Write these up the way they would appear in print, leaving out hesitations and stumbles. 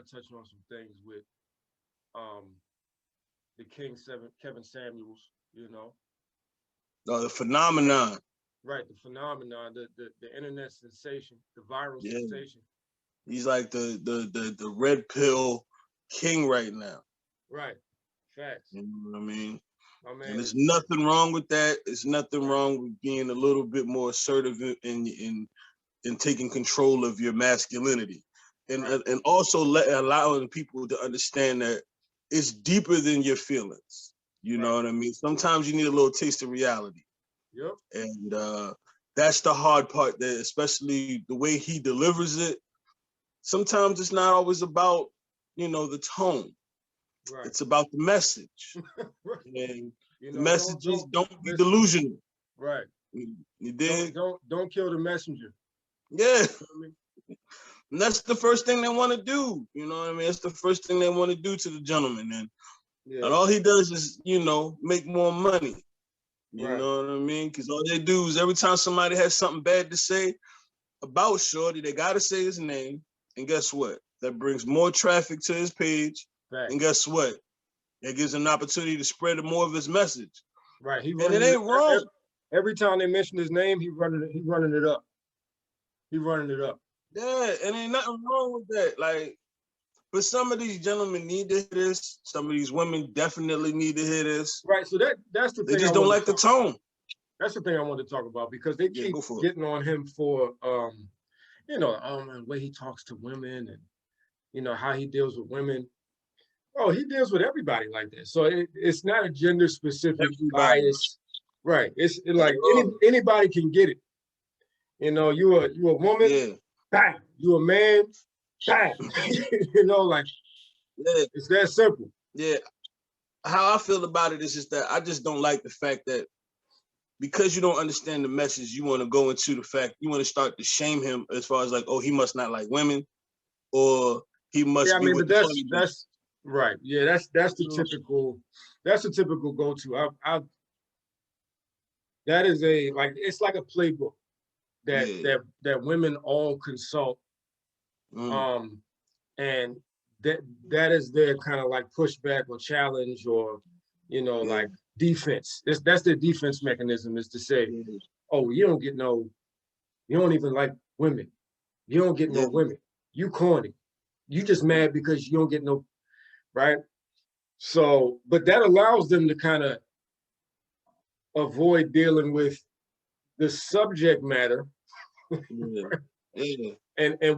to touch on some things with um, the King Seven, Kevin Samuels. You know, The phenomenon. right? The phenomenon, the internet sensation, the viral Yeah. sensation. He's like the red pill king right now. Right. Facts. You know what I mean? My man And there's is nothing wrong with that. There's nothing wrong with being a little bit more assertive in taking control of your masculinity, and right. and also allowing people to understand that it's deeper than your feelings. You Right. know what I mean? Sometimes you need a little taste of reality, Yep. and that's the hard part. That especially the way he delivers it. Sometimes it's not always about the tone. Right. It's about the message, Right. and You the know, messages don't be listen. delusional. Right. You did? Don't kill the messenger. Yeah. You know what I mean? And that's the first thing they want to do. You know what I mean? That's the first thing they want to do to the gentleman. And all he does is, make more money. You Right. know what I mean? Because all they do is every time somebody has something bad to say about Shorty, they got to say his name. And guess what? That brings more traffic to his page. Right. And guess what? It gives him an opportunity to spread more of his message. Right. And it ain't wrong. Every time they mention his name, he running it up. He running it up. Yeah, and ain't nothing wrong with that. Like, but some of these gentlemen need to hear this. Some of these women definitely need to hear this. Right. So that's the thing. They just don't like the tone. That's the thing I want to talk about because they keep getting on him for the way he talks to women and how he deals with women. Oh, he deals with everybody like that. So it's not a gender specific bias. Right. It's like anybody can get it. You a woman, yeah. bang. You a man, bang. It's that simple. Yeah. How I feel about it is just that I just don't like the fact that because you don't understand the message, you want to go into the fact, you want to start to shame him as far as like, oh, he must not like women, or he must be with that's right. Yeah, that's the typical go-to. That is it's like a playbook that women all consult. And that is their kind of like pushback or challenge or like defense. That's their defense mechanism, is to say, oh, you don't even like women. You don't get no women. You corny. You just mad because you don't get no, right? So, but that allows them to kind of avoid dealing with the subject matter and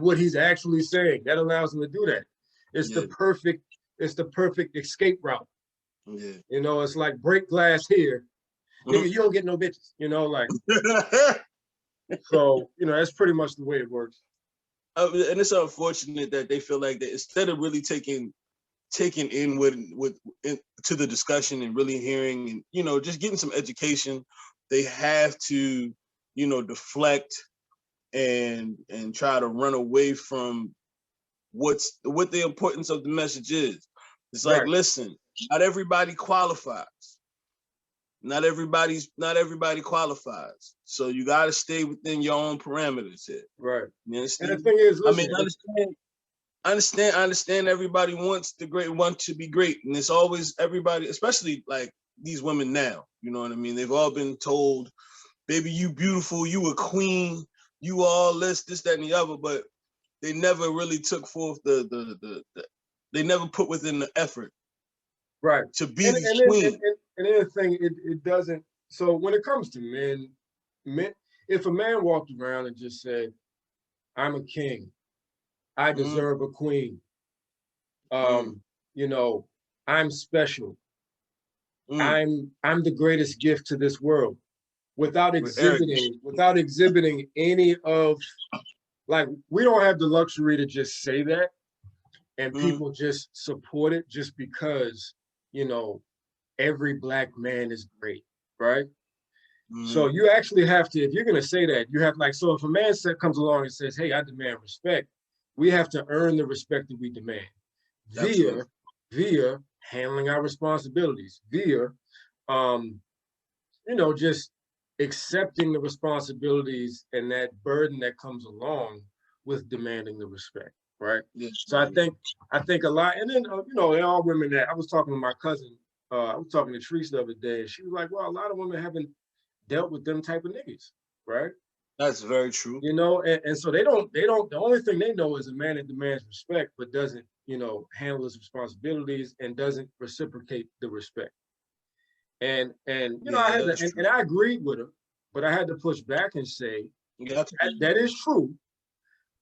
what he's actually saying. That allows them to do that. It's the perfect escape route. Yeah. It's like break glass here. Nigga, you don't get no bitches, So, that's pretty much the way it works. And it's unfortunate that they feel like that instead of really taking in to the discussion and really hearing and just getting some education, they have to deflect and try to run away from what the importance of the message is. It's like, listen, not everybody qualifies. Not everybody qualifies. So you got to stay within your own parameters here. Right. You understand? And the thing is, listen, I understand everybody wants to be great. And it's always everybody, especially like these women now, you know what I mean? They've all been told, baby, you beautiful, you a queen, you all this, that, and the other, but they never really took forth they never put within the effort. Right. To be the queen. And the other thing, it doesn't, so when it comes to men, if a man walked around and just said, I'm a king, I deserve a queen, I'm special, I'm the greatest gift to this world, without exhibiting any of, like, we don't have the luxury to just say that and people just support it just because, every Black man is great, right? So you actually have to, if you're going to say that, you have so if a man comes along and says, hey, I demand respect, we have to earn the respect that we demand via handling our responsibilities, via, just accepting the responsibilities and that burden that comes along with demanding the respect, right? Yes, So I think a lot, and then you know, they're all women that I was talking to my cousin. I was talking to Treese the other day, and she was like, "Well, a lot of women haven't dealt with them type of niggas, right?" that's very true. You know, and so they don't. The only thing they know is a man that demands respect, but doesn't, you know, handle his responsibilities and doesn't reciprocate the respect. And you know, I Yeah, had to, that's true. and I agreed with her, but I had to push back and say Yeah, that is true.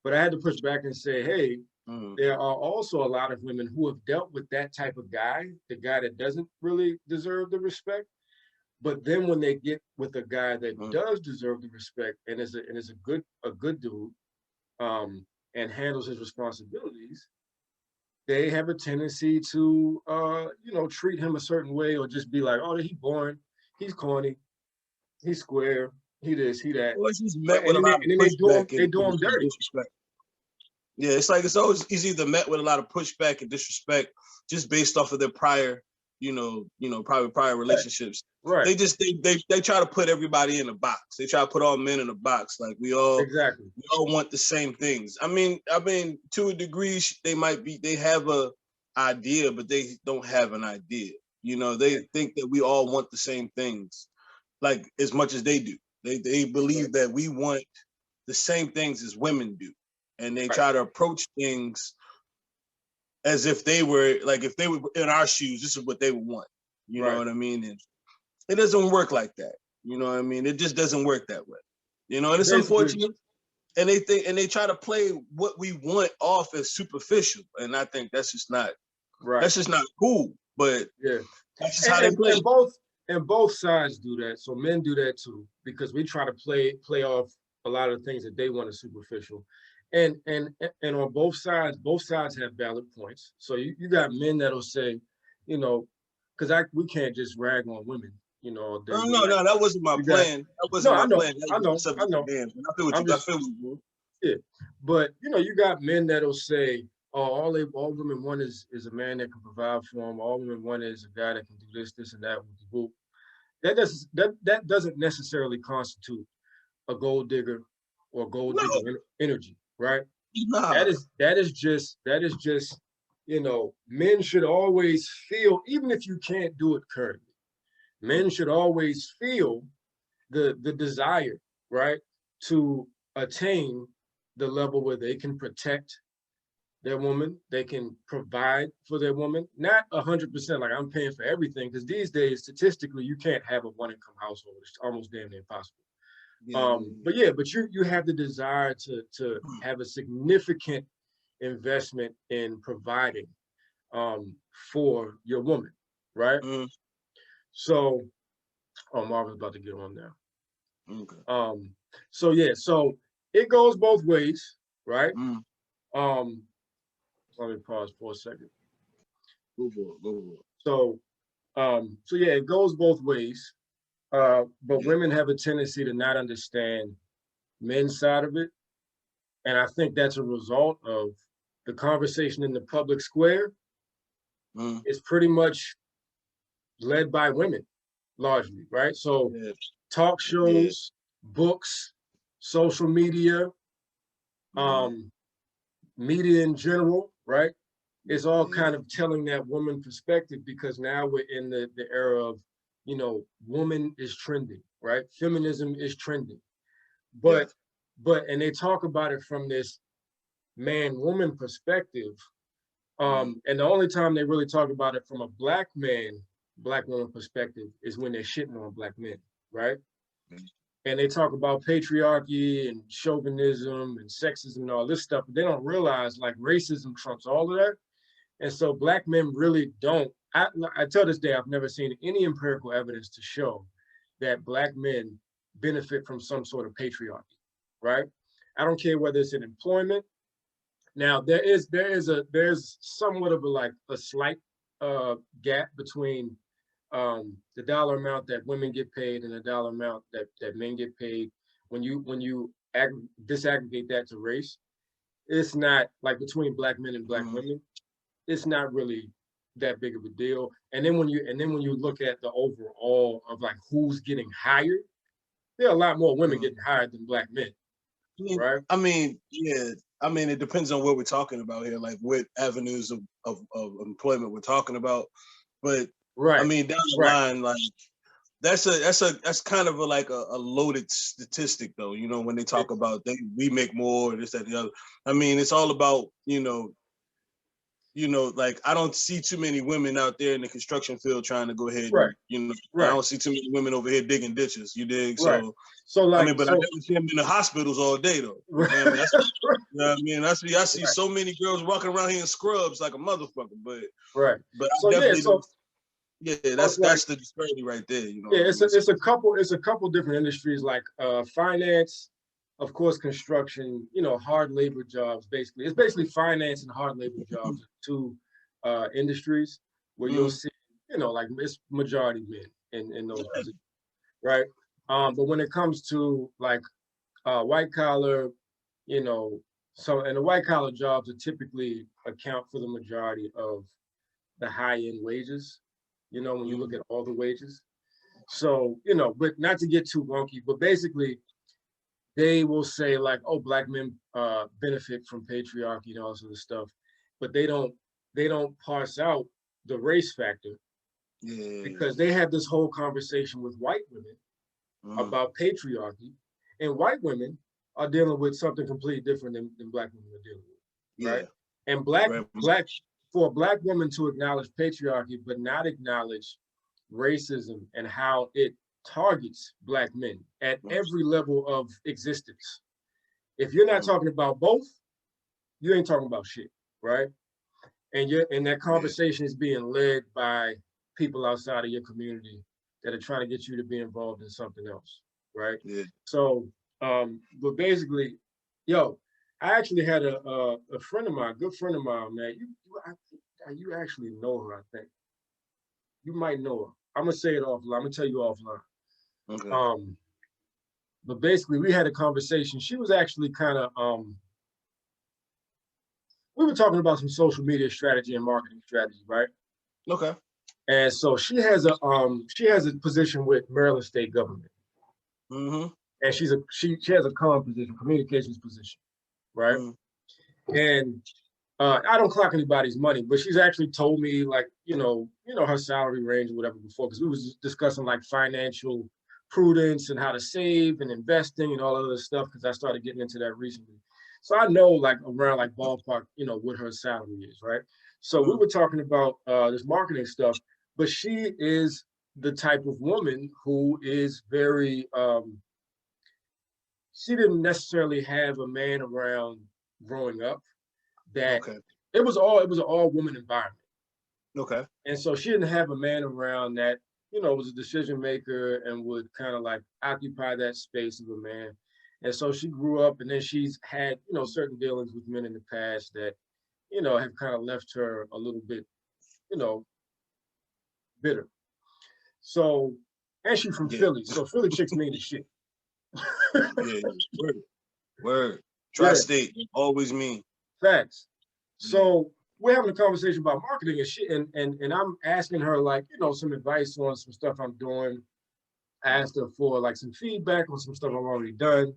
But I had to push back and say, hey, there are also a lot of women who have dealt with that type of guy, the guy that doesn't really deserve the respect. But then when they get with a guy that does deserve the respect and is a good dude, and handles his responsibilities, they have a tendency to you know, treat him a certain way or just be like, oh, he boring, he's corny, he's square, he this, he that. well, she's But met with a lot of and then pushback they and do him dirty. disrespect. Yeah, it's like it's either met with a lot of pushback and disrespect just based off of their prior, prior relationships. Right. They try to put everybody in a box. They try to put all men in a box. Like we all want the same things. I mean, to a degree, they have a idea, but they don't have an idea. You know, they think that we all want the same things, like as much as they do. They believe that we want the same things as women do. And they try to approach things as if they were in our shoes, this is what they would want. You know what I mean? And it doesn't work like that. You know what I mean? It just doesn't work that way. You know, and it's unfortunate. And they try to play what we want off as superficial. And I think that's just not that's just not cool. But that's just how they play. And both sides do that. So men do that too, because we try to play off a lot of the things that they want as superficial. And on both sides have valid points. So you got men that'll say, you know, because we can't just rag on women, you know. No, that wasn't my plan. That wasn't my plan. I know. I feel you. Yeah, but you know, you got men that'll say, "Oh, all women want is a man that can provide for them. All women want is a guy that can do this, and that." That doesn't necessarily constitute a gold digger or gold digger energy, right? Nah. That is just, you know, men should always feel, even if you can't do it currently, men should always feel the desire, right, to attain the level where they can protect their woman, they can provide for their woman, not 100% like I'm paying for everything, because these days statistically you can't have a one income household. It's almost damn near impossible. But you have the desire to have a significant investment in providing for your woman, right? So, Marvin's about to get on now. Okay. So it goes both ways, right? Let me pause for a second. Go for it. So yeah, it goes both ways. But women have a tendency to not understand men's side of it. And I think that's a result of the conversation in the public square is pretty much led by women, largely, right? So talk shows, books, social media, media in general, right? It's all kind of telling that woman perspective, because now we're in the era of, you know, woman is trending, right? Feminism is trending. But and they talk about it from this man-woman perspective. And the only time they really talk about it from a black woman perspective is when they're shitting on black men, right? And they talk about patriarchy and chauvinism and sexism and all this stuff, but they don't realize like racism trumps all of that. And so black men really don't, I tell this day, I've never seen any empirical evidence to show that black men benefit from some sort of patriarchy, right? I don't care whether it's in employment. Now there's somewhat of a slight gap between the dollar amount that women get paid and the dollar amount that men get paid. When you disaggregate that to race, it's not like between black men and black women. It's not really that big of a deal. And then when you look at the overall of like who's getting hired, there are a lot more women getting hired than black men. right? I mean, yeah. I mean, it depends on what we're talking about here, like what avenues of employment we're talking about. But I Right. mean, down the line, like that's kind of like a loaded statistic, though. You know, when they talk about we make more, this, that, the other. I mean, it's all about like I don't see too many women out there in the construction field trying to go ahead and, I don't see too many women over here digging ditches. You dig? Right. So like, I mean, but I never see them in the hospitals all day though. You know what I mean? That's, you know what I mean? I see so many girls walking around here in scrubs like a motherfucker, but so, I definitely don't. Yeah, that's the disparity right there. You know. Yeah, it's a couple different industries like finance, of course, construction. Hard labor jobs. Basically, it's basically finance and hard labor jobs, two industries where you'll see, like it's majority men in those positions, right? But when it comes to like white collar, and the white collar jobs are typically account for the majority of the high end wages. When you look at all the wages. So, but not to get too wonky, but basically they will say like, oh, Black men benefit from patriarchy and all this other stuff, but they don't parse out the race factor because they have this whole conversation with white women about patriarchy, and white women are dealing with something completely different than Black women are dealing with, right? And for a Black woman to acknowledge patriarchy but not acknowledge racism and how it targets Black men at every level of existence. If you're not talking about both, you ain't talking about shit, right? And that conversation is being led by people outside of your community that are trying to get you to be involved in something else, right? Yeah. So, but basically, I actually had a friend of mine, a good friend of mine, man. You actually know her, I think. You might know her. I'm gonna say it offline. I'm gonna tell you offline. Okay. But basically, we had a conversation. She was actually kind of we were talking about some social media strategy and marketing strategy, right? Okay. And so she has a position with Maryland State government. And she has a communications position, right? And I don't clock anybody's money, but she's actually told me like, her salary range or whatever before, because we was discussing like financial prudence and how to save and investing and all of this stuff, because I started getting into that recently. So I know like around like ballpark, what her salary is, right? So we were talking about this marketing stuff, but she is the type of woman who is very, she didn't necessarily have a man around growing up that it was an all woman environment. Okay. And so she didn't have a man around that, was a decision maker and would kind of like occupy that space of a man. And so she grew up, and then she's had, certain dealings with men in the past that, have kind of left her a little bit, bitter. So, and she's from Philly, so Philly chicks mean the shit. Word. Tri-state, always mean. Facts. So we're having a conversation about marketing and shit, and I'm asking her like, some advice on some stuff I'm doing. I asked her for like some feedback on some stuff I've already done,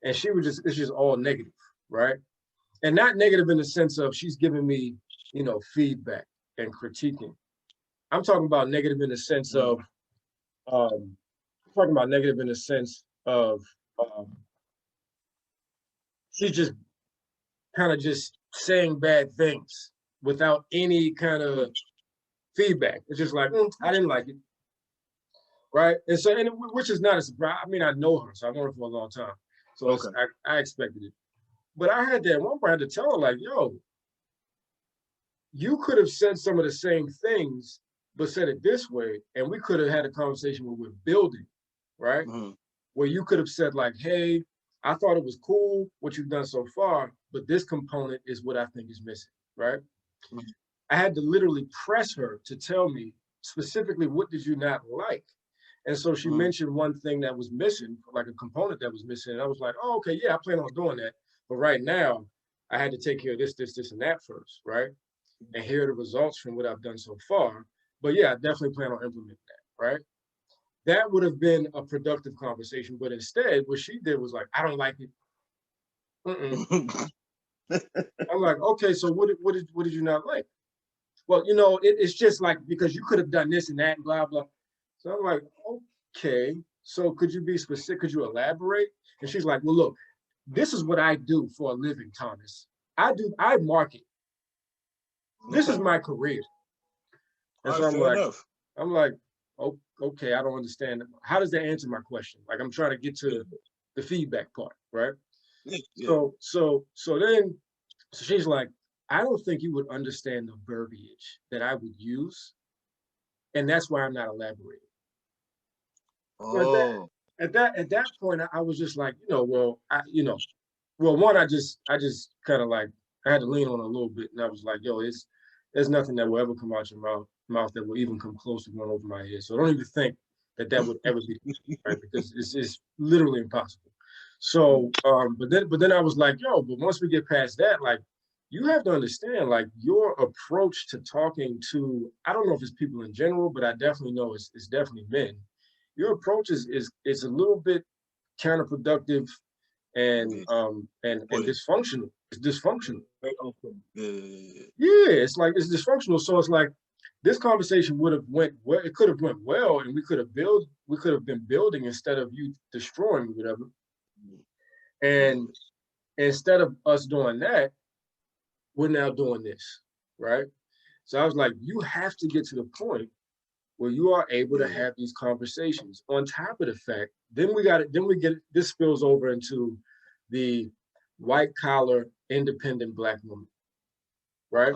and it's just all negative, right? And not negative in the sense of she's giving me, feedback and critiquing. I'm talking about negative in the sense of, she's just kind of just saying bad things without any kind of feedback. It's just like, I didn't like it. Right. And so, which is not a surprise. I mean, I know her, so I've known her for a long time. So I expected it. But I had that one point, I had to tell her, like, yo, you could have said some of the same things, but said it this way. And we could have had a conversation where we're building, right? Where you could have said, like, hey, I thought it was cool what you've done so far, but this component is what I think is missing, right? I had to literally press her to tell me specifically, what did you not like? And so she mentioned one thing that was missing, like a component that was missing. And I was like, oh, okay, yeah, I plan on doing that. But right now, I had to take care of this, and that first, right? And here are the results from what I've done so far. But yeah, I definitely plan on implementing that, right? That would have been a productive conversation. But instead, what she did was like, I don't like it. I'm like, okay, so what did you not like? Well, you know, it's just like, because you could have done this and that and blah, blah. So I'm like, okay, so could you be specific? Could you elaborate? And she's like, well, look, this is what I do for a living, Thomas. I market. This is my career. And so I'm like, oh, okay, I don't understand. How does that answer my question? Like, I'm trying to get to the feedback part, right? Yeah. So then she's like, I don't think you would understand the verbiage that I would use, and that's why I'm not elaborating. So at that point, I was just like, well, one, I just kind of like, I had to lean on a little bit, and I was like, yo, there's nothing that will ever come out your mouth that will even come close to going over my head. So don't even think that would ever be right, because it's literally impossible. So, but then I was like, yo, but once we get past that, like, you have to understand, like, your approach to talking to, I don't know if it's people in general, but I definitely know it's definitely men. Your approach is a little bit counterproductive and dysfunctional. It's dysfunctional. Yeah, it's like, it's dysfunctional. So it's like, this conversation would have went well. It could have went well, and we could have been building instead of you destroying whatever. And instead of us doing that, we're now doing this, right? So I was like, you have to get to the point where you are able to have these conversations. On top of the fact, then we get, this spills over into the white collar, independent Black woman, right?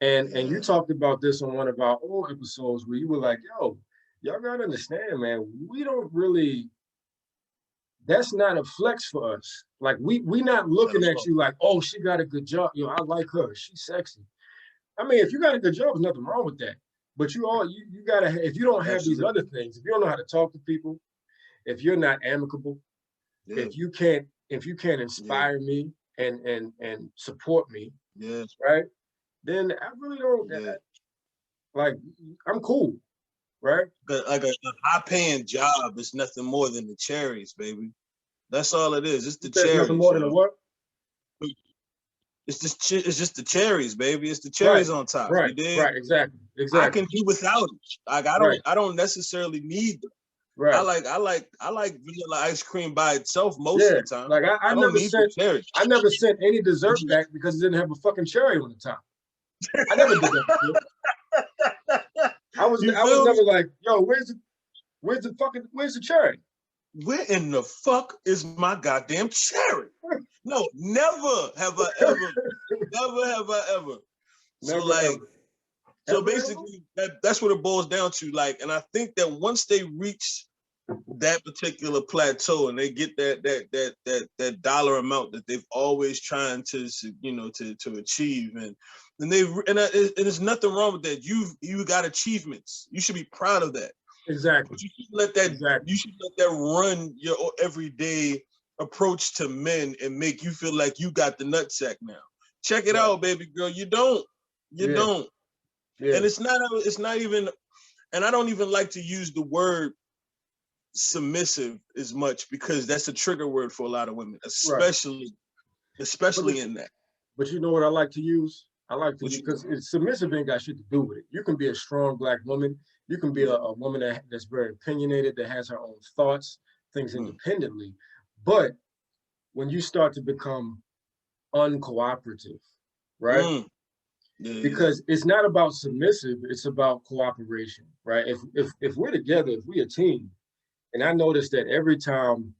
And you talked about this on one of our old episodes where you were like, yo, y'all gotta understand, man, we don't really, that's not a flex for us. Like, we not looking at you like, oh, she got a good job. Yo, I like her. She's sexy. I mean, if you got a good job, there's nothing wrong with that. But you gotta, if you don't have these other things, if you don't know how to talk to people, if you're not amicable, if you can't inspire me and support me, right? Then I really don't. Like, I'm cool, right? But like a high-paying job is nothing more than the cherries, baby. That's all it is. It's the cherries. Nothing more than a what? It's just the cherries, baby. It's the cherries on top. Right. Right. Exactly. I can do without it. Like, I don't necessarily need them. Right. I like vanilla ice cream by itself most of the time. Like, I never sent any dessert back because it didn't have a fucking cherry on the top. I never did that before. I was never like, yo, where's the cherry? Where in the fuck is my goddamn cherry? No, never have I ever. So basically, that's what it boils down to. Like, and I think that once they reach that particular plateau and they get that dollar amount that they've always trying to achieve, and there's nothing wrong with that. You got achievements. You should be proud of that. Exactly. But you should let that run your everyday approach to men and make you feel like you got the nutsack now. Check it out, baby girl. You don't. Don't. Yeah. And it's not even, and I don't even like to use the word submissive as much because that's a trigger word for a lot of women, especially in that. But you know what I like to use? I like to, because submissive ain't got shit to do with it. You can be a strong Black woman. You can be a woman that's very opinionated, that has her own thoughts, things independently. But when you start to become uncooperative, right? Because it's not about submissive, it's about cooperation, right? If we're together, if we're a team, and I notice that every time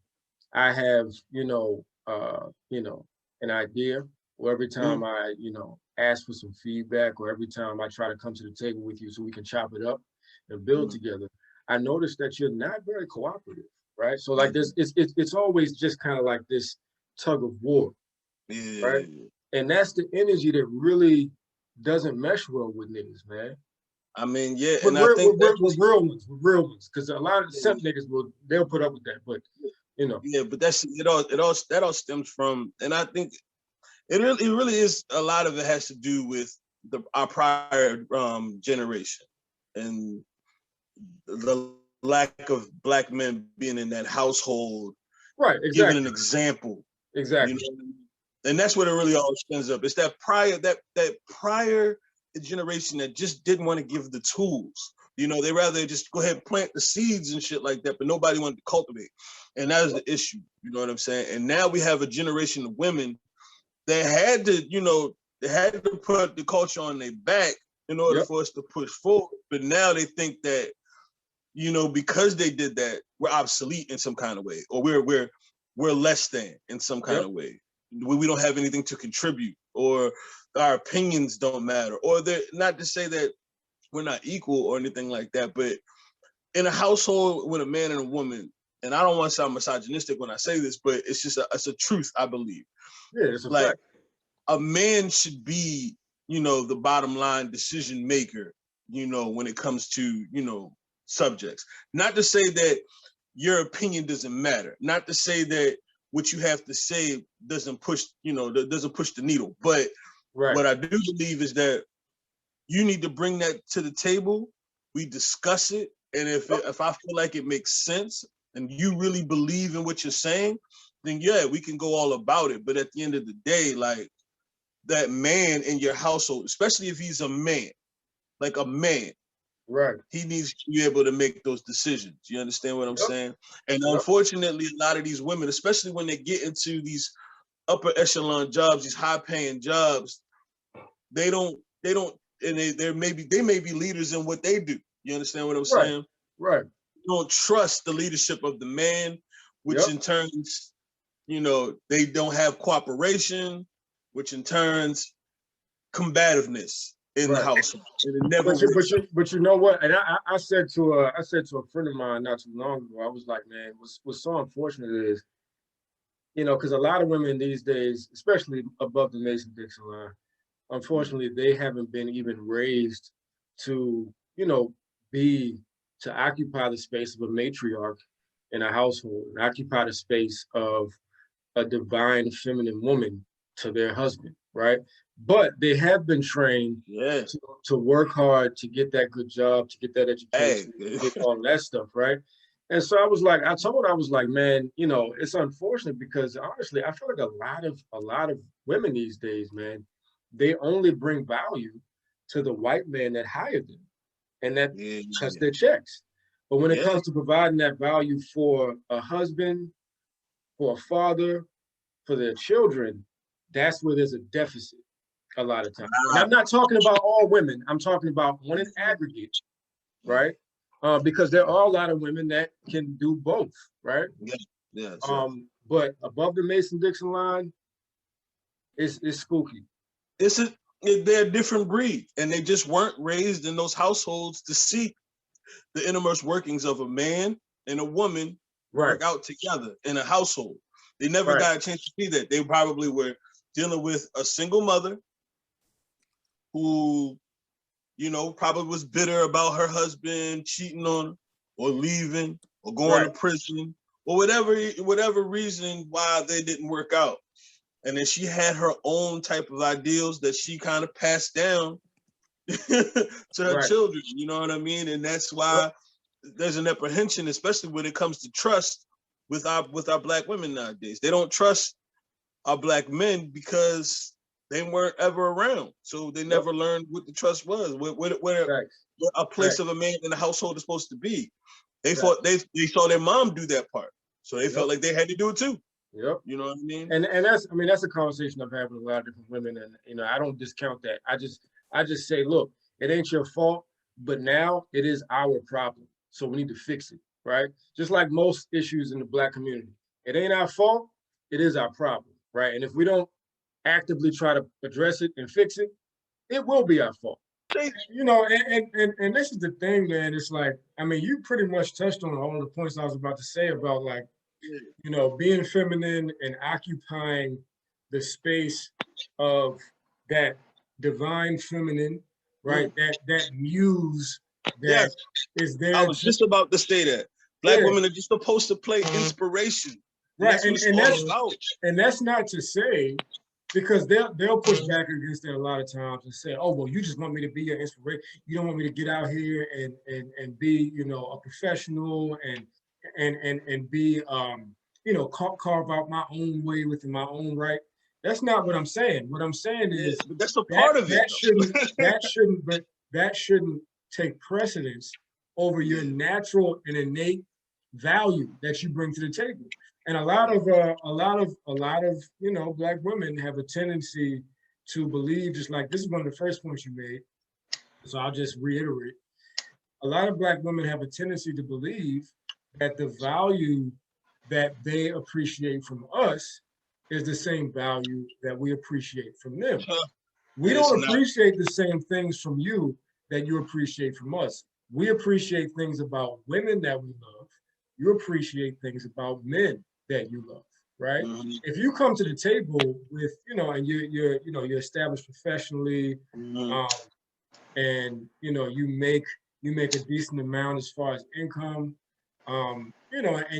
I have, an idea, or every time I, ask for some feedback, or every time I try to come to the table with you so we can chop it up and build together, I notice that you're not very cooperative, right? So like this, it's always just kind of like this tug of war, right? And that's the energy that really doesn't mesh well with niggas, man. I mean, yeah, and I think with real ones, because a lot of some niggas they'll put up with that, but yeah, but that all stems from, and I think it really is, a lot of it has to do with our prior generation and the lack of Black men being in that household, right? Exactly. Giving an example. Exactly. You know what I mean? And that's what it really all ends up. It's that prior generation that just didn't want to give the tools. You know, they rather just go ahead and plant the seeds and shit like that, but nobody wanted to cultivate. And that is the issue. You know what I'm saying? And now we have a generation of women that had to, you know, they had to put the culture on their back in order for us to push forward. But now they think that, you know, because they did that, we're obsolete in some kind of way, or we're less than in some kind of way. We don't have anything to contribute, or our opinions don't matter, or they're not to say that we're not equal or anything like that. But in a household with a man and a woman, and I don't want to sound misogynistic when I say this, but it's just it's a truth, I believe. Yeah, it's a like fact. A man should be, you know, the bottom line decision maker, you know, when it comes to, you know, subjects. Not to say that your opinion doesn't matter. Not to say that what you have to say doesn't push, you know, doesn't push the needle. But what I do believe is that you need to bring that to the table. We discuss it. And if I feel like it makes sense and you really believe in what you're saying, then yeah, we can go all about it. But at the end of the day, like, that man in your household, especially if he's a man, like a man, he needs to be able to make those decisions. You understand what I'm saying? And unfortunately, a lot of these women, especially when they get into these upper echelon jobs, these high paying jobs, they may be leaders in what they do. You understand what I'm saying? Right. They don't trust the leadership of the man, which in turns, you know, they don't have cooperation, which in turns combativeness in the household. And it never but you know what? And I said to a friend of mine not too long ago, I was like, man, what's so unfortunate is, you know, because a lot of women these days, especially above the Mason-Dixon line, unfortunately, they haven't been even raised to, you know, to occupy the space of a matriarch in a household, and occupy the space of a divine feminine woman to their husband, right? But they have been trained to work hard, to get that good job, to get that education, to get all that stuff, right? And so I was like, man, you know, it's unfortunate because honestly, I feel like a lot of women these days, man, they only bring value to the white man that hired them and that cuts their checks. But when it comes to providing that value for a husband, for a father, for their children, that's where there's a deficit a lot of times. And I'm not talking about all women. I'm talking about one in aggregate, right? Because there are a lot of women that can do both, right? But above the Mason-Dixon line, it's spooky. They're a different breed, and they just weren't raised in those households to see the innermost workings of a man and a woman work out together in a household. They never got a chance to see that. They probably were dealing with a single mother who, you know, probably was bitter about her husband cheating on her or leaving or going to prison or whatever reason why they didn't work out. And then she had her own type of ideals that she kind of passed down to her children. You know what I mean? And that's why there's an apprehension, especially when it comes to trust with our black women nowadays. They don't trust our black men because they weren't ever around. So they never learned what the trust was, where a place of a man in the household is supposed to be. They thought they saw their mom do that part. So they felt like they had to do it too. Yep. You know what I mean? And that's a conversation I've had with a lot of different women. And, you know, I don't discount that. I just say, look, it ain't your fault, but now it is our problem. So we need to fix it, right? Just like most issues in the black community. It ain't our fault, it is our problem, right? And if we don't actively try to address it and fix it, it will be our fault. You know, and this is the thing, man. It's like, I mean, you pretty much touched on all the points I was about to say about, like, you know, being feminine and occupying the space of that divine feminine, right? That muse that is there. I was just about to say that. Black women are just supposed to play inspiration. Right. And that's not to say, because they'll push back against that a lot of times and say, oh, well, you just want me to be your inspiration. You don't want me to get out here and be, you know, a professional and be carve out my own way within my own right. That's not what I'm saying. What I'm saying is but that's a part of it. That shouldn't take precedence over your natural and innate value that you bring to the table. And a lot of Black women have a tendency to believe, just like this is one of the first points you made, so I'll just reiterate. A lot of Black women have a tendency to believe that the value that they appreciate from us is the same value that we appreciate from them. We don't appreciate the same things from you that you appreciate from us. We appreciate things about women that we love. You appreciate things about men that you love, right? Mm-hmm. If you come to the table with, and you're established professionally, mm-hmm. And you make a decent amount as far as income, and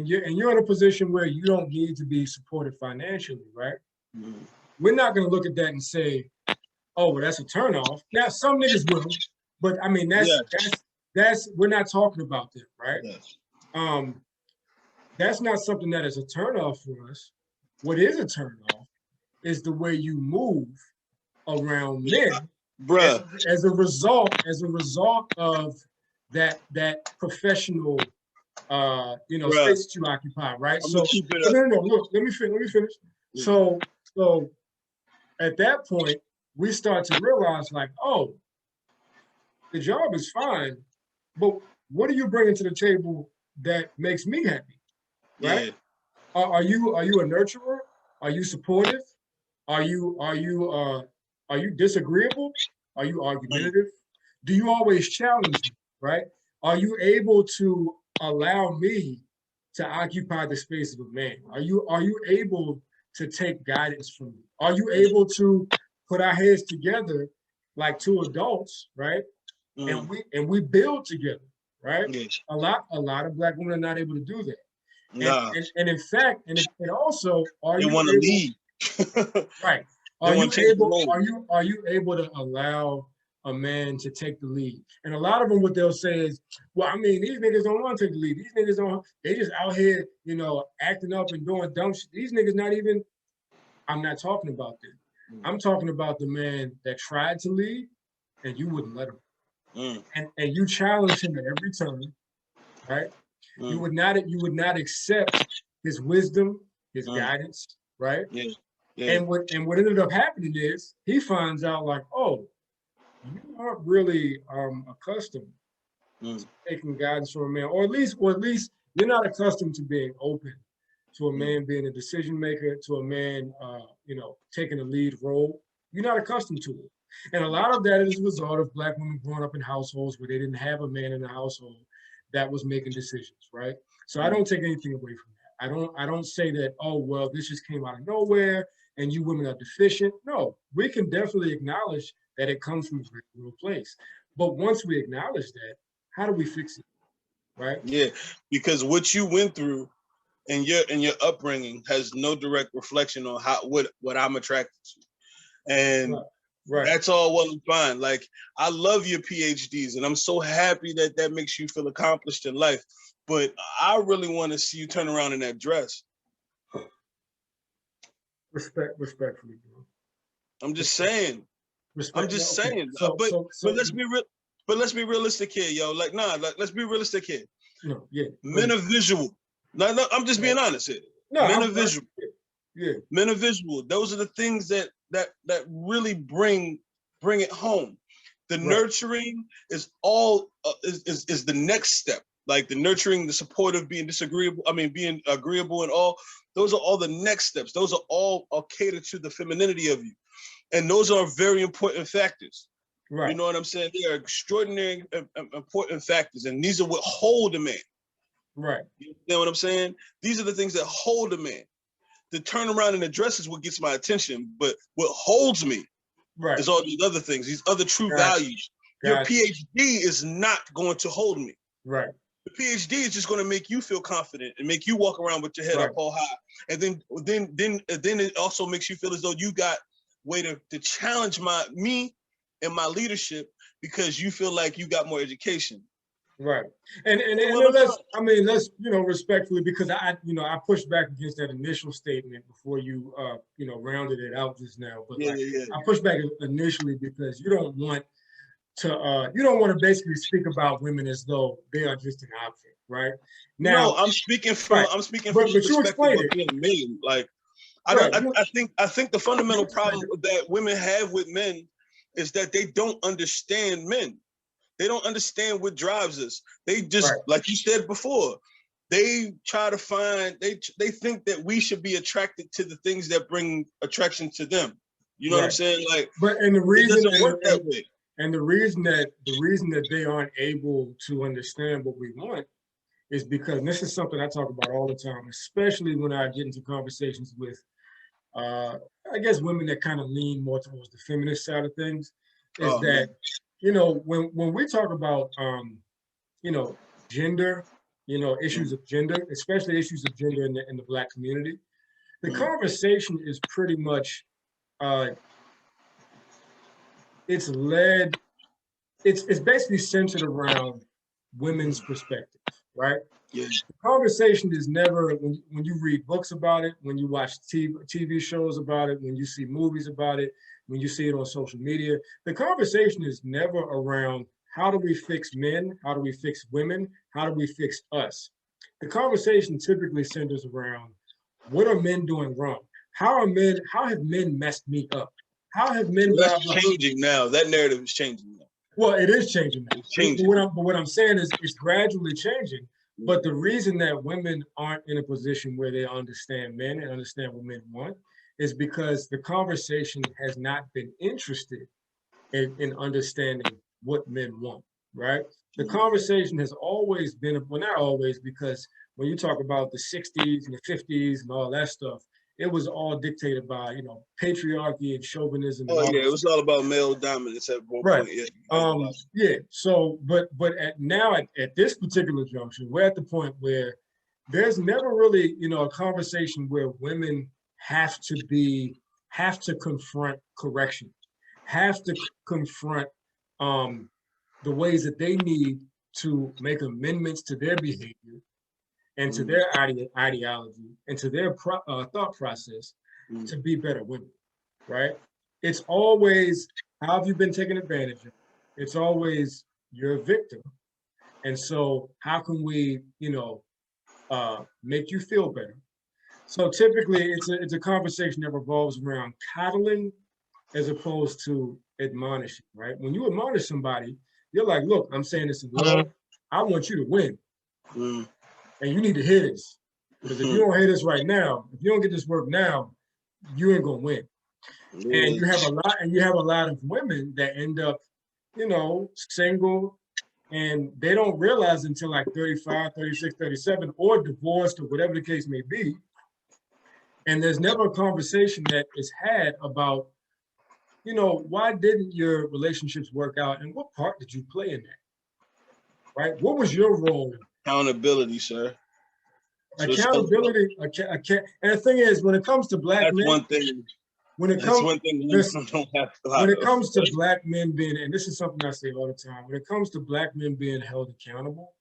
you're in a position where you don't need to be supported financially, right? Mm-hmm. We're not going to look at that and say, oh, well, that's a turnoff. Now, some niggas will, but I mean, that's we're not talking about that, right? Yes. That's not something that is a turnoff for us. What is a turnoff is the way you move around men, bruh. As a result of that professional, space that you occupy, right? So no, look, let me finish. Yeah. So at that point, we start to realize, like, oh, the job is fine, but what are you bringing to the table that makes me happy, right? Yeah. Are you a nurturer? Are you supportive? Are you disagreeable? Are you argumentative? Do you always challenge me, right? Are you able to allow me to occupy the space of a man? Are you able to take guidance from me? Are you able to put our heads together like two adults, right? Mm. And we build together, right? Yes. A lot of Black women are not able to do that. Nah. And in fact, and also, are you want to lead? Right. Are you able to allow a man to take the lead? And a lot of them, what they'll say is, well, I mean, these niggas don't want to take the lead. These niggas they just out here, acting up and doing dumb shit. These niggas not even, I'm not talking about them. I'm talking about the man that tried to lead and you wouldn't let him. Mm. And you challenged him at every turn, right? Mm. You would not accept his wisdom, his guidance, right? Yeah. Yeah. And what ended up happening is he finds out, like, oh, you aren't really accustomed to taking guidance from a man, or at least you're not accustomed to being open to a man being a decision maker, to a man taking a lead role. You're not accustomed to it. And a lot of that is a result of Black women growing up in households where they didn't have a man in the household that was making decisions, right? So I don't take anything away from that. I don't say that, oh, well, this just came out of nowhere and you women are deficient. No, we can definitely acknowledge that it comes from a very real place. But once we acknowledge that, how do we fix it, right? Yeah, because what you went through and your upbringing has no direct reflection on what I'm attracted to. And right. That's all well and fine. Like, I love your PhDs and I'm so happy that makes you feel accomplished in life. But I really want to see you turn around in that dress. Respectfully, bro. I'm just saying. I'm just saying. But let's be real. But let's be realistic here, yo. Like, let's be realistic here. No, yeah. Men are visual. No, I'm just being honest here. No, men are visual. Yeah. Men are visual. Those are the things that really bring it home. The nurturing is all is the next step. Like the nurturing, the supportive, being agreeable and all. Those are all the next steps. Those are all catered to the femininity of you. And those are very important factors. Right. You know what I'm saying? They are extraordinary important factors. And these are what hold a man. Right. You know what I'm saying? These are the things that hold a man. The turnaround in the dress is what gets my attention. But what holds me is all these other things, these other true values. Your PhD is not going to hold me. Right. The PhD is just going to make you feel confident and make you walk around with your head up all high. And then it also makes you feel as though you got way to challenge me and my leadership because you feel like you got more education. Right. And let's, I mean, let's, respectfully, because I pushed back against that initial statement before you, rounded it out just now. But I pushed back initially because you don't want to basically speak about women as though they are just an object, right? Now, no, I'm speaking from but the you explained perspective of being men. Like, I think the fundamental problem that women have with men is that they don't understand men. They don't understand what drives us. They just, like you said before, they try to find, they think that we should be attracted to the things that bring attraction to them. You know what I'm saying? Like, and the reason it doesn't work that way. And the reason that they aren't able to understand what we want is because, and this is something I talk about all the time, especially when I get into conversations with, I guess, women that kind of lean more towards the feminist side of things, is that, when we talk about, gender, issues of gender, especially issues of gender in the Black community, the conversation is pretty much, it's basically centered around women's perspective, right? Yeah. The conversation is never, when you read books about it, when you watch TV shows about it, when you see movies about it, when you see it on social media, the conversation is never around how do we fix men, how do we fix women, how do we fix us? The conversation typically centers around what are men doing wrong? How have men messed me up? How have men? Well, that's changing now. That narrative is changing now. Well, it is changing now. It's changing. But what I'm saying is it's gradually changing. But the reason that women aren't in a position where they understand men and understand what men want is because the conversation has not been interested in understanding what men want, right? The conversation has always been, well, not always, because when you talk about the 60s and the 50s and all that stuff, it was all dictated by, patriarchy and chauvinism. Oh, yeah, it was all about male dominance at one point. Yeah. So, but at this particular junction, we're at the point where there's never really, a conversation where women have to confront correction, have to confront the ways that they need to make amendments to their behavior and to their ideology and to their thought process to be better women, right? It's always, how have you been taken advantage of? It's always, you're a victim. And so how can we, make you feel better? So typically it's a conversation that revolves around coddling as opposed to admonishing, right? When you admonish somebody, you're like, look, I'm saying this in love. I want you to win. And you need to hear this. Because if you don't hear this right now, if you don't get this work now, you ain't gonna win. And you have a lot of women that end up, single, and they don't realize until like 35, 36, 37, or divorced, or whatever the case may be. And there's never a conversation that is had about, why didn't your relationships work out, and what part did you play in that? Right? What was your role? Accountability, sir. Accountability. And the thing is, when it comes to Black men, one thing. When it comes to Black men being, and this is something I say all the time, when it comes to Black men being held accountable,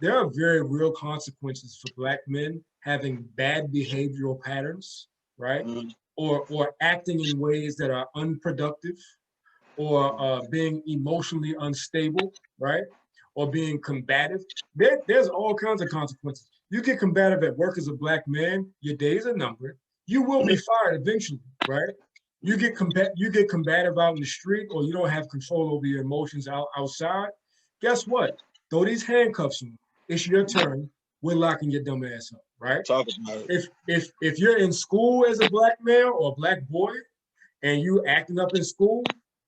there are very real consequences for Black men having bad behavioral patterns, right? Or acting in ways that are unproductive, or being emotionally unstable, right? Or being combative. There's all kinds of consequences. You get combative at work as a Black man, your days are numbered. You will be fired eventually, right? You get combative out in the street, or you don't have control over your emotions outside. Guess what? Throw these handcuffs on. It's your turn. We're locking your dumb ass up, right? Talk about it. If you're in school as a Black male or a Black boy, and you acting up in school,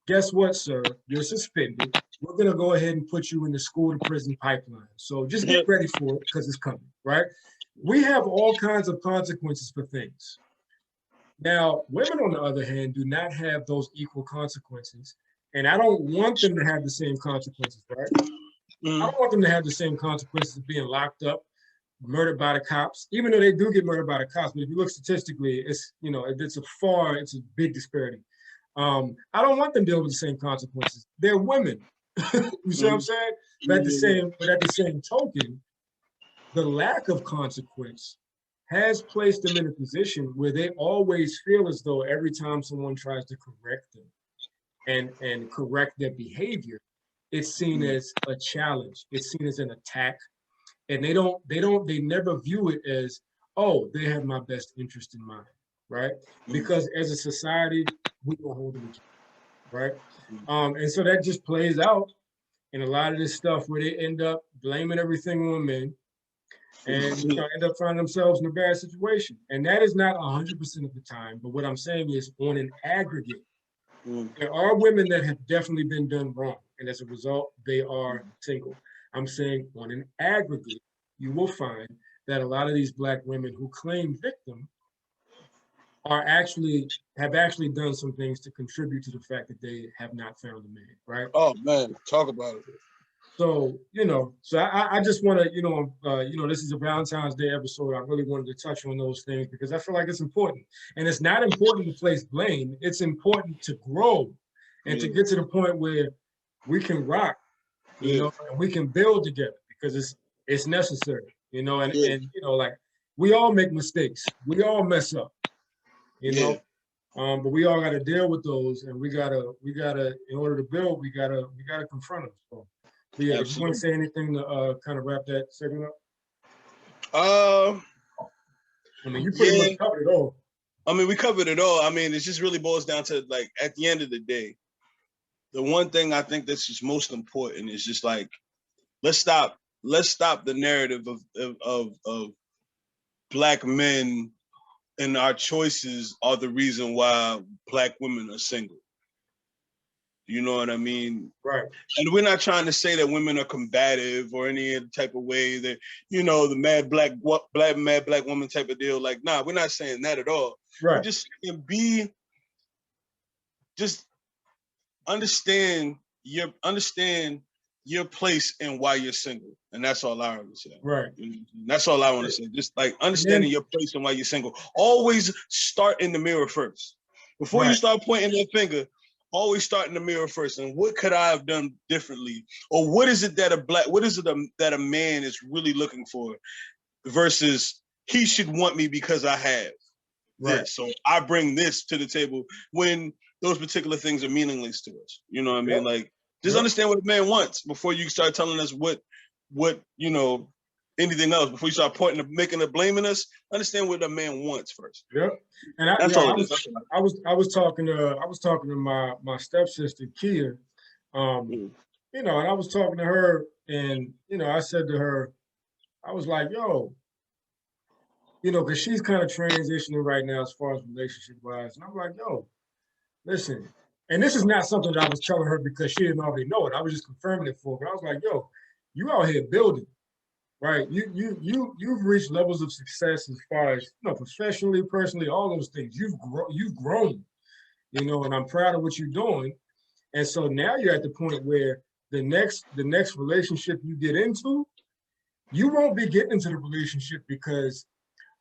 guess what, sir? You're suspended. We're gonna go ahead and put you in the school to prison pipeline. So just get ready for it, because it's coming, right? We have all kinds of consequences for things. Now, women, on the other hand, do not have those equal consequences. And I don't want them to have the same consequences, right? I don't want them to have the same consequences of being locked up, murdered by the cops, even though they do get murdered by the cops. But if you look statistically, it's a big disparity. I don't want them dealing with the same consequences. They're women. You see what I'm saying? but at the same token, the lack of consequence has placed them in a position where they always feel as though every time someone tries to correct them and correct their behavior, it's seen as a challenge. It's seen as an attack. And they never view it as, oh, they have my best interest in mind, right? Because as a society, we don't hold them accountable, right? And so that just plays out in a lot of this stuff where they end up blaming everything on men and end up finding themselves in a bad situation. And that is not 100% of the time, but what I'm saying is on an aggregate, there are women that have definitely been done wrong, and as a result, they are single. I'm saying on an aggregate, you will find that a lot of these Black women who claim victim have actually done some things to contribute to the fact that they have not found a man, right? Oh man, talk about it. So, I just want to, this is a Valentine's Day episode. I really wanted to touch on those things because I feel like it's important. And it's not important to place blame. It's important to grow and to get to the point where we can rock, and we can build together because it's necessary, and like we all make mistakes. We all mess up, but we all got to deal with those, and we gotta, in order to build, we gotta confront them. So. Yeah, if you want to say anything to kind of wrap that segment up? I mean, you pretty much covered it all. I mean, we covered it all. I mean, it just really boils down to, like, at the end of the day, the one thing I think that's just most important is just like, let's stop the narrative of Black men and our choices are the reason why Black women are single. You know what I mean? Right. And we're not trying to say that women are combative or any type of way that, the mad black woman type of deal. Like, nah, we're not saying that at all. Right. We're just saying just understand your place and why you're single. And that's all I want to say. Right. That's all I want to say. Just like understanding your place and why you're single. Always start in the mirror first. Before you start pointing that finger, always start in the mirror first. And what could I have done differently? Or what is it that a man is really looking for versus he should want me because I have this. So I bring this to the table when those particular things are meaningless to us. You know what I mean? Like, just understand what a man wants before you start telling us what anything else. Before you start blaming us, understand what a man wants first. Yep. And I was talking to my stepsister Kia, and I was talking to her, and I said to her, I was like, yo, because she's kind of transitioning right now as far as relationship wise, and I'm like, yo, listen, and this is not something that I was telling her because she didn't already know it. I was just confirming it for her. But I was like, yo, you out here building. Right, you've reached levels of success as far as professionally, personally, all those things. You've grown, and I'm proud of what you're doing. And so now you're at the point where the next relationship you get into, you won't be getting into the relationship because,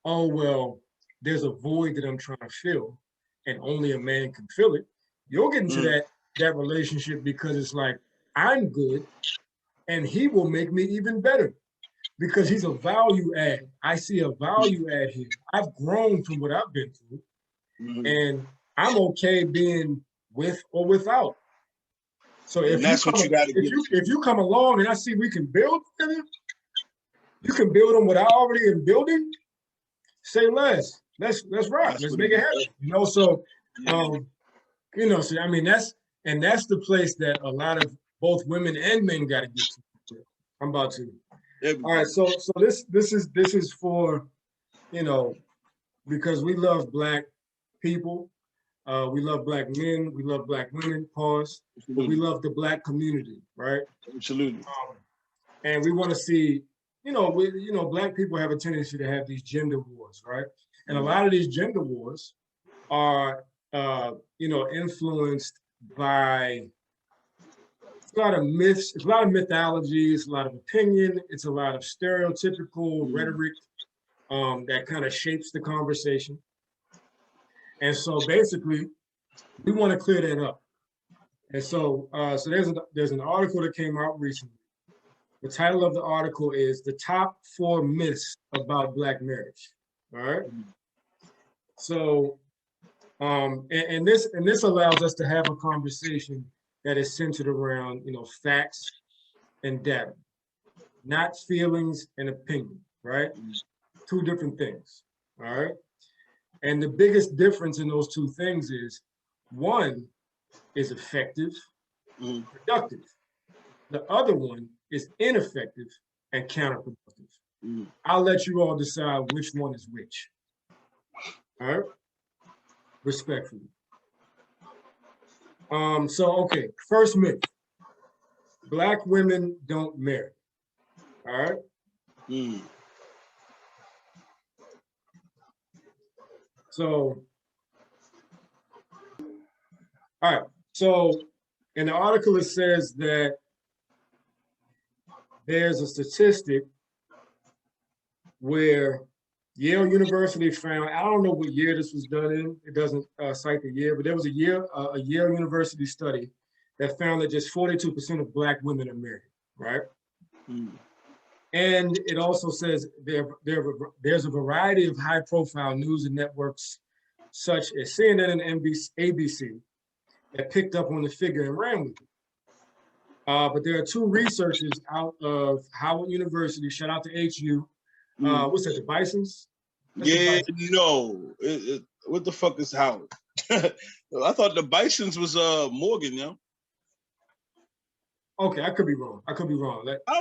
oh well, there's a void that I'm trying to fill, and only a man can fill it. You'll get into that relationship because it's like I'm good, and he will make me even better. Because he's a value add. I see a value add here. I've grown from what I've been through, and I'm okay being with or without. So if you come along and I see we can build together, you can build on what I already am building. Say less. Let's rock. Let's make it happen. So so I mean that's the place that a lot of both women and men got to get to. I'm about to. All right, so this is for, because we love Black people, we love Black men, we love Black women, pause, but we love the Black community, right? Absolutely. And we want to see, Black people have a tendency to have these gender wars, right? And a lot of these gender wars are, influenced by a lot of myths, it's a lot of mythology, it's a lot of opinion, it's a lot of stereotypical rhetoric that kind of shapes the conversation. And so basically, we want to clear that up. And so there's an article that came out recently The title of the article is "The Top 4 Myths About Black Marriage." All right. So, and this allows us to have a conversation that is centered around, facts and data, not feelings and opinion, right? Two different things. All right. And the biggest difference in those two things is one is effective, productive. The other one is ineffective and counterproductive. I'll let you all decide which one is which. All right? Respectfully. Okay, first myth. Black women don't marry. All right? So, all right. So in the article, it says that there's a statistic where Yale University found, I don't know what year this was done in, it doesn't cite the year, but there was a Yale University study that found that just 42% of Black women are married, right? And it also says there's a variety of high-profile news and networks, such as CNN and ABC, that picked up on the figure and ran with it. But there are two researchers out of Howard University, shout out to HU. What's that, the Bisons? No. What the fuck is Howard? I thought the Bisons was Morgan, yo. Okay, I could be wrong. I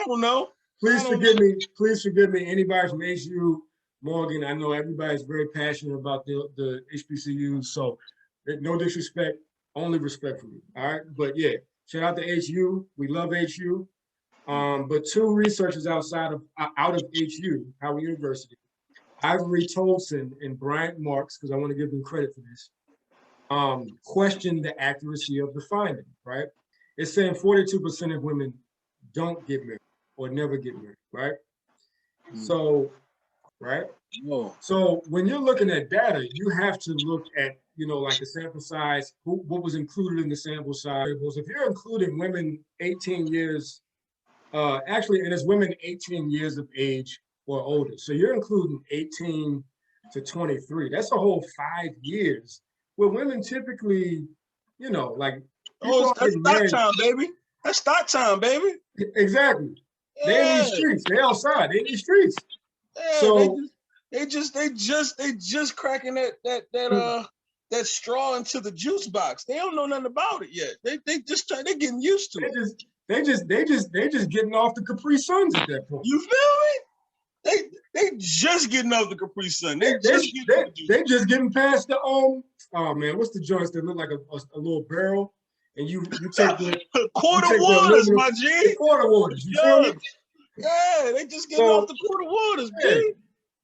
don't know. Please forgive me. Please forgive me. Anybody from HU, Morgan, I know everybody's very passionate about the HBCUs, so no disrespect, only respectfully. All right, but yeah, shout out to HU. We love HU. But two researchers out of HU, Howard University, Ivory Tolson and Bryant Marks, because I want to give them credit for this, questioned the accuracy of the finding, right? It's saying 42% of women don't get married or never get married, right? So, right? So when you're looking at data, you have to look at, like the sample size, what was included in the sample size. If you're including women 18 years, actually, and it's women 18 years of age or older. So you're including 18 to 23. That's a whole 5 years where women typically, like, that's start time, baby. That's start time, baby. Exactly. Yeah. They in these streets. They outside. They in these streets. Yeah, so they just cracking that straw into the juice box. They don't know nothing about it yet. They getting used to it. They just getting off the Capri Suns at that point. You feel me? They just getting off the Capri Sun. They just getting past the oh man, what's the joints that look like a little barrel, and you take the quarter waters, my G. The quarter waters. You feel me? Yeah, they just getting off the quarter waters, G.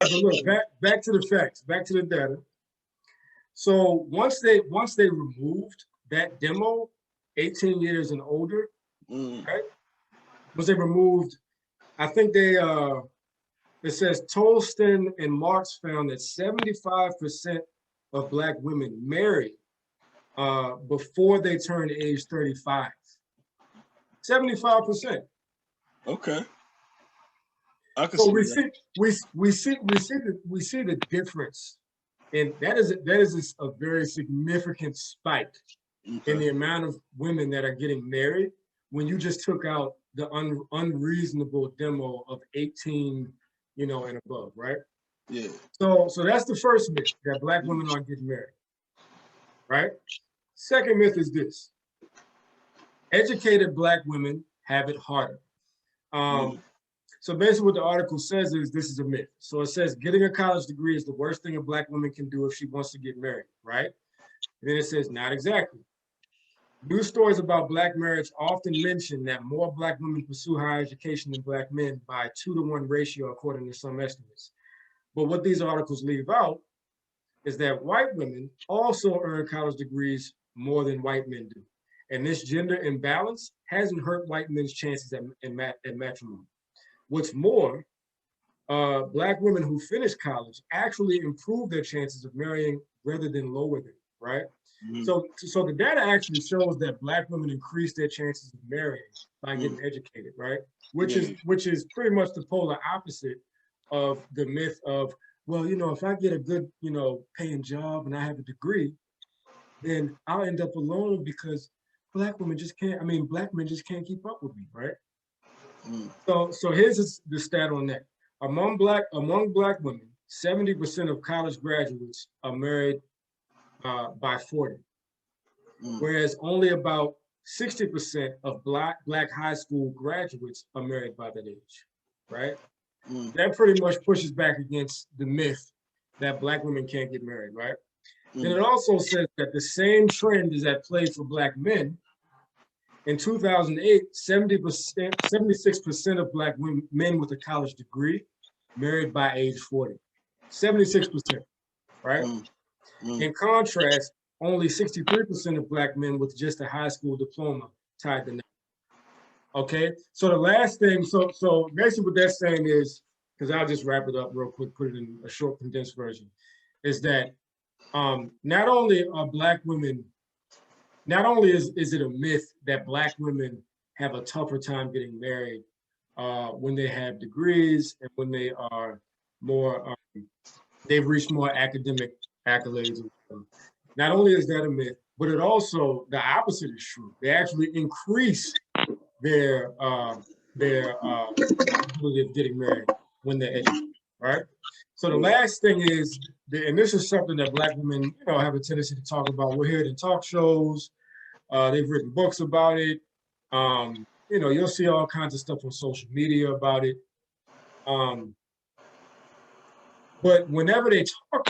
But look, back to the facts, back to the data. So once they removed that demo, 18 years and older, right? Once they removed, I think it says Tolston and Marks found that 75% of Black women married before they turned age 35. 75%. Okay. So we see the difference, and that is a very significant spike in the amount of women that are getting married when you just took out the unreasonable demo of 18, and above, right? Yeah. So that's the first myth, that Black women aren't getting married, right? Second myth is this: educated Black women have it harder. So basically what the article says is this is a myth. So it says getting a college degree is the worst thing a Black woman can do if she wants to get married, right? And then it says not exactly. News stories about Black marriage often mention that more Black women pursue higher education than Black men by a 2-to-1 ratio, according to some estimates. But what these articles leave out is that white women also earn college degrees more than white men do. And this gender imbalance hasn't hurt white men's chances at matrimony. What's more, Black women who finish college actually improve their chances of marrying rather than lower them. right? So the data actually shows that Black women increase their chances of marrying by getting educated, right? Which is pretty much the polar opposite of the myth of, well, you know, if I get a good, you know, paying job and I have a degree, then I'll end up alone because Black men just can't keep up with me, right? So here's the stat on that. Among black women, 70% of college graduates are married by 40, whereas only about 60% of black high school graduates are married by that age, right? That pretty much pushes back against the myth that Black women can't get married, right? Then it also says that the same trend is at play for Black men. In 2008, 76% of Black men with a college degree married by age 40. 76%, right? In contrast, only 63% of Black men with just a high school diploma tied the knot. Okay, so the last thing, so basically what that's saying is, because I'll just wrap it up real quick, put it in a short condensed version, is that not only are Black women, not only is it a myth that Black women have a tougher time getting married when they have degrees and when they are more, they've reached more academic accolades. Not only is that a myth, but it also, the opposite is true. They actually increase their possibility of getting married when they're educated, right? So the last thing is, and this is something that Black women, you know, have a tendency to talk about. We're here in talk shows. They've written books about it. You know, you'll see all kinds of stuff on social media about it. But whenever they talk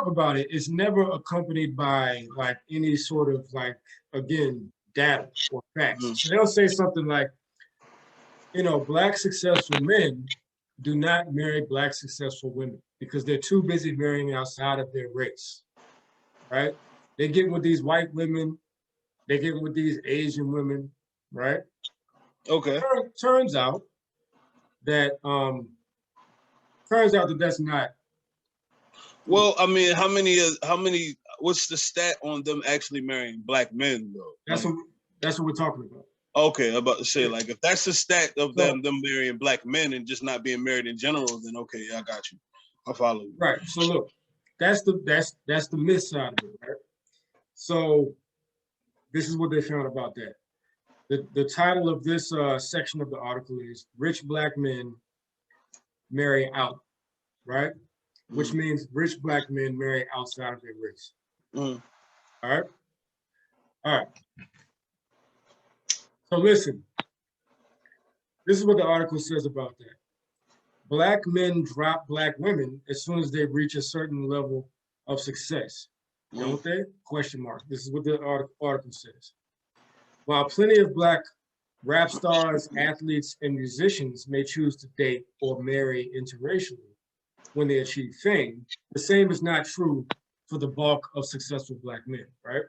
about it, it's never accompanied by like any sort of like, again, data or facts. So they'll say something like, you know, Black successful men do not marry Black successful women because they're too busy marrying outside of their race, right? They get with these white women, they get with these Asian women, right? Okay. Turns out that that's not. Well, I mean, how many? What's the stat on them actually marrying Black men though? That's what we're talking about. Okay, I'm about to say, like, if that's the stat of them marrying Black men and just not being married in general, then okay, I got you. I follow you. Right. So look, that's the myth side of it, right? So this is what they found about that. The title of this section of the article is "Rich Black Men Marry Out," right? Which means rich Black men marry outside of their race. All right. All right. So listen, this is what the article says about that. Black men drop Black women as soon as they reach a certain level of success. Don't they? Question mark. This is what the article says. While plenty of Black rap stars, athletes, and musicians may choose to date or marry interracially when they achieve fame, the same is not true for the bulk of successful Black men, right?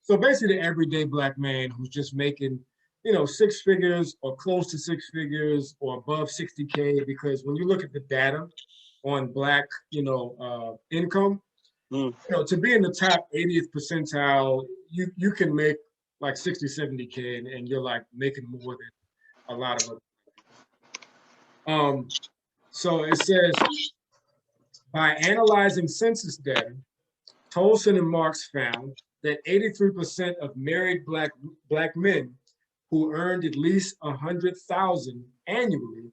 So basically the everyday Black man who's just making, you know, 6 figures or close to 6 figures or above 60K, because when you look at the data on Black, you know, income, you know, to be in the top 80th percentile, you can make like 60, 70K and you're like making more than a lot of other. So it says, by analyzing census data, Tolson and Marks found that 83% of married black men who earned at least $100,000 annually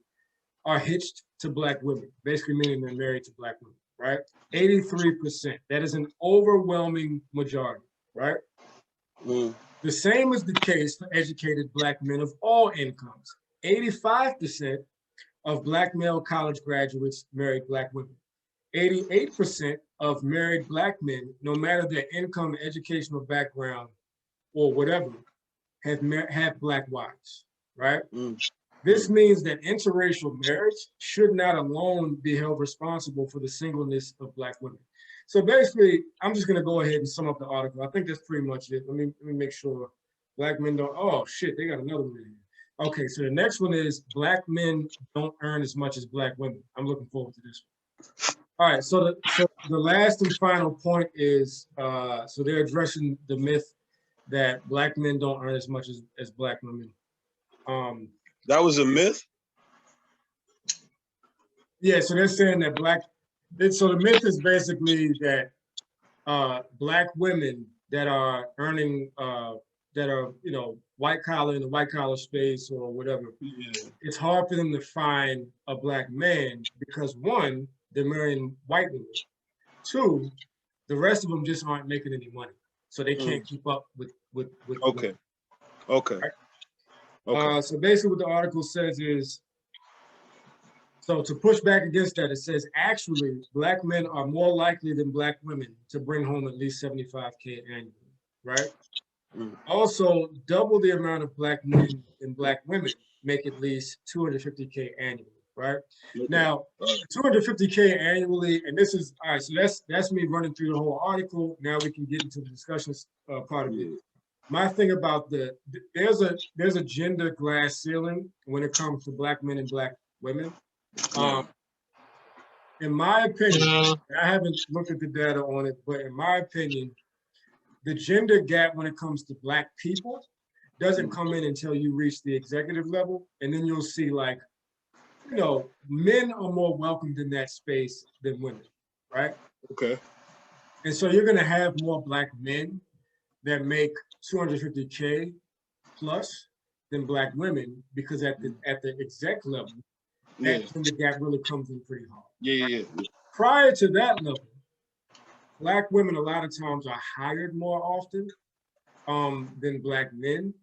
are hitched to Black women, basically meaning they're married to Black women, right? 83%. That is an overwhelming majority, right? The same is the case for educated Black men of all incomes. 85% of Black male college graduates married Black women. 88% of married Black men, no matter their income, educational background, or whatever, have Black wives, right? This means that interracial marriage should not alone be held responsible for the singleness of Black women. So basically, I'm just gonna go ahead and sum up the article. I think that's pretty much it. Let me make sure Black men don't, oh shit, they got another one in here. Okay, so the next one is Black men don't earn as much as Black women. I'm looking forward to this one. All right, so the last and final point is, so they're addressing the myth that black men don't earn as much as black women. That was a myth? Yeah, so they're saying that so the myth is basically that black women that are earning, that are, you know, white collar in the white collar space or whatever, it's hard for them to find a black man because one, they're marrying white women. Two, the rest of them just aren't making any money, so they can't keep up with Okay. Okay. Right? Okay. So basically, what the article says is, so to push back against that, it says actually black men are more likely than black women to bring home at least 75K annually, right? Also, double the amount of black men than black women make at least 250K annually, right? Now, 250K annually, and this is all right. So that's me running through the whole article. Now we can get into the discussion part of it. My thing about there's a gender glass ceiling when it comes to black men and black women. In my opinion, I haven't looked at the data on it, but in my opinion, the gender gap when it comes to black people doesn't come in until you reach the executive level, and then you'll see, like, you know, men are more welcomed in that space than women, right? Okay. And so you're gonna have more black men that make 250K plus than black women, because at the exec level, that's when the gap really comes in pretty hard. Yeah. Prior to that level, black women a lot of times are hired more often than black men,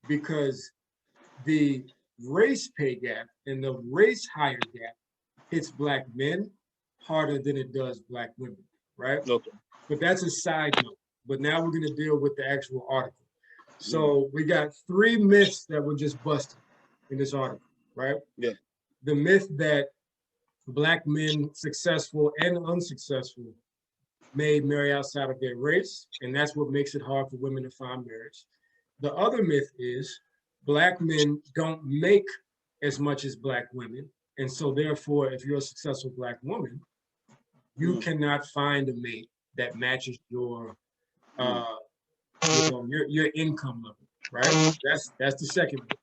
because the race pay gap and the race hire gap hits black men harder than it does black women, right? Okay. But that's a side note. But now we're going to deal with the actual article. So we got 3 myths that were just busted in this article, right? Yeah. The myth that black men, successful and unsuccessful, may marry outside of their race, and that's what makes it hard for women to find marriage. The other myth is black men don't make as much as black women, and so therefore, if you're a successful black woman, you cannot find a mate that matches your your income level, right? That's the second myth.